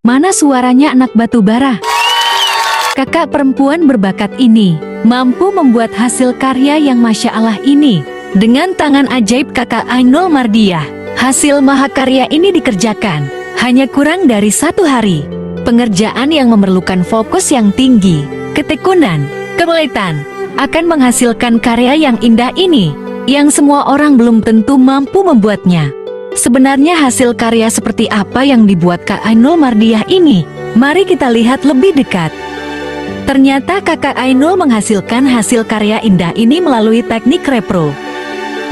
Mana suaranya anak batu bara? Kakak perempuan berbakat ini mampu membuat hasil karya yang Masya Allah ini. Dengan tangan ajaib kakak Ainul Mardiah, hasil mahakarya ini dikerjakan hanya kurang dari 1 hari. Pengerjaan yang memerlukan fokus yang tinggi, ketekunan, kepelitan, akan menghasilkan karya yang indah ini, yang semua orang belum tentu mampu membuatnya. Sebenarnya hasil karya seperti apa yang dibuat Kak Ainul Mardiah ini? Mari kita lihat lebih dekat. Ternyata kakak Ainul menghasilkan hasil karya indah ini melalui teknik repro.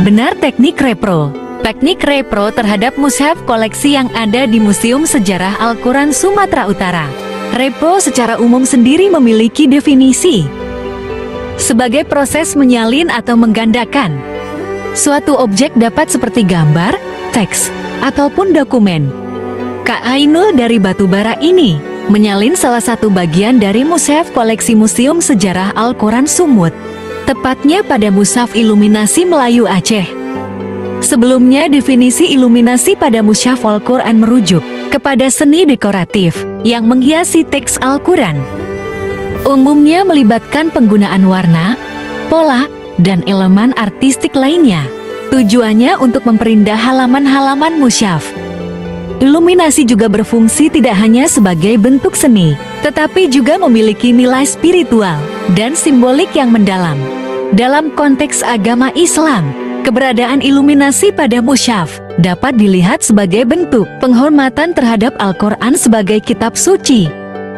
Benar, teknik repro. Teknik repro terhadap mushaf koleksi yang ada di Museum Sejarah Al-Quran Sumatera Utara. Repro secara umum sendiri memiliki definisi sebagai proses menyalin atau menggandakan suatu objek, dapat seperti gambar, teks, ataupun dokumen. Kak Ainul dari batubara ini menyalin salah satu bagian dari mushaf koleksi Museum Sejarah Al-Quran Sumut, tepatnya pada mushaf iluminasi Melayu Aceh. Sebelumnya, definisi iluminasi pada mushaf Al-Quran merujuk kepada seni dekoratif yang menghiasi teks Al-Quran. Umumnya melibatkan penggunaan warna, pola, dan elemen artistik lainnya. Tujuannya untuk memperindah halaman-halaman mushaf. Iluminasi juga berfungsi tidak hanya sebagai bentuk seni, tetapi juga memiliki nilai spiritual dan simbolik yang mendalam. Dalam konteks agama Islam, keberadaan iluminasi pada mushaf dapat dilihat sebagai bentuk penghormatan terhadap Al-Quran sebagai kitab suci,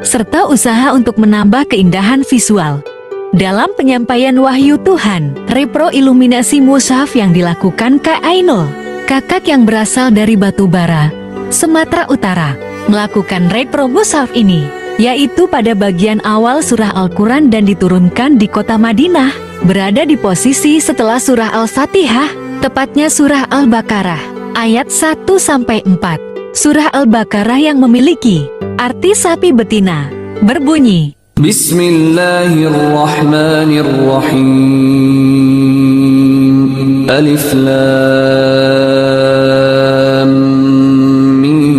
serta usaha untuk menambah keindahan visual. Dalam penyampaian wahyu Tuhan, repro iluminasi mushaf yang dilakukan Kak Ainul, kakak yang berasal dari Batubara, Sumatera Utara, melakukan repro mushaf ini, yaitu pada bagian awal surah Al-Quran dan diturunkan di kota Madinah, berada di posisi setelah surah Al-Fatihah, tepatnya surah Al-Baqarah, ayat 1-4. Surah Al-Baqarah yang memiliki arti sapi betina, berbunyi, Bismillahirrahmanirrahim. Alif Lam Mim.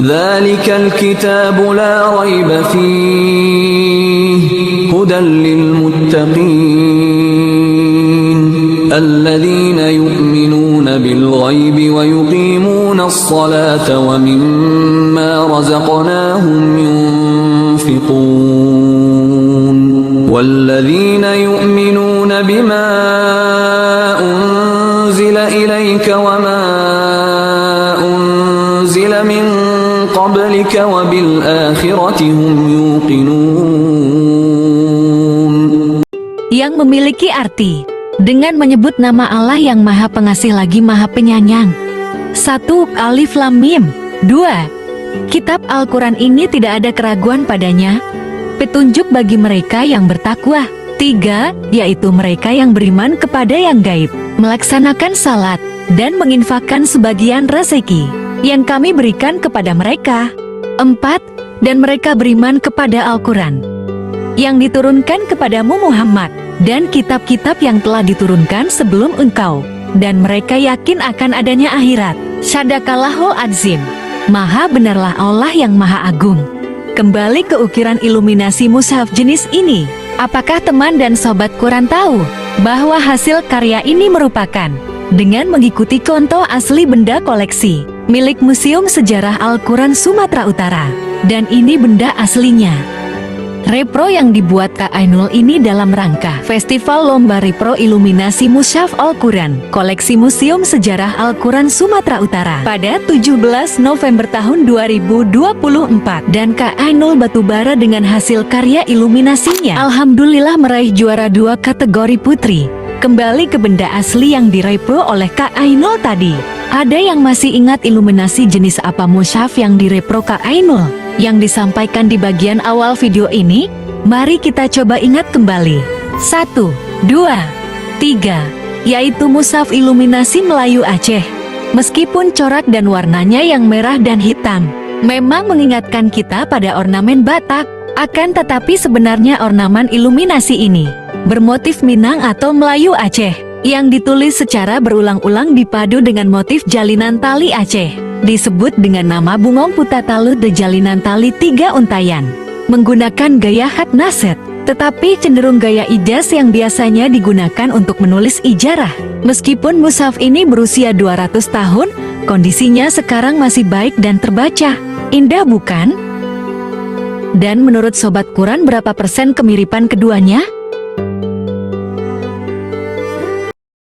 Dzalikal kitabu la raiba fihi hudan lil muttaqin alladzina yu'minuna bil ghaibi wa yuqimuna as-salata wa mimma razaqnahum yunfiqun walladzina yu'minuna bima unzila ilayka wa ma unzila min qablika wa bil akhirati hum yuqinun. Yang memiliki arti dengan menyebut nama Allah yang Maha Pengasih lagi Maha Penyayang. 1. Alif Lam Mim. 2. Kitab Al-Quran ini tidak ada keraguan padanya, petunjuk bagi mereka yang bertakwa. 3. Yaitu mereka yang beriman kepada yang gaib, melaksanakan salat, dan menginfakkan sebagian rezeki yang kami berikan kepada mereka. 4. Dan mereka beriman kepada Al-Quran yang diturunkan kepadamu Muhammad, dan kitab-kitab yang telah diturunkan sebelum engkau, dan mereka yakin akan adanya akhirat. Sadaqallahul Azim. Maha benarlah Allah yang Maha Agung. Kembali ke ukiran iluminasi mushaf jenis ini, apakah teman dan sobat Quran tahu bahwa hasil karya ini merupakan dengan mengikuti contoh asli benda koleksi milik Museum Sejarah Al-Quran Sumatera Utara, dan ini benda aslinya. Repro yang dibuat Kak Ainul ini dalam rangka Festival Lomba Repro Iluminasi Mushaf Al-Quran Koleksi Museum Sejarah Al-Quran Sumatera Utara pada 17 November tahun 2024, dan Kak Ainul batubara dengan hasil karya iluminasinya alhamdulillah meraih juara 2 kategori putri. Kembali ke benda asli yang direpro oleh Kak Ainul tadi. Ada yang masih ingat iluminasi jenis apa mushaf yang direpro Kak Ainul yang disampaikan di bagian awal video ini? Mari kita coba ingat kembali. 1, 2, 3, yaitu mushaf iluminasi Melayu Aceh. Meskipun corak dan warnanya yang merah dan hitam memang mengingatkan kita pada ornamen Batak, akan tetapi sebenarnya ornamen iluminasi ini bermotif Minang atau Melayu Aceh. yang ditulis secara berulang-ulang dipadu dengan motif jalinan tali Aceh. Disebut dengan nama Bungong Putatalu de Jalinan Tali Tiga Untayan. Menggunakan gaya khat naset, tetapi cenderung gaya ijaz yang biasanya digunakan untuk menulis ijarah. Meskipun mushaf ini berusia 200 tahun, kondisinya sekarang masih baik dan terbaca. Indah bukan? Dan menurut Sobat Quran, berapa persen kemiripan keduanya?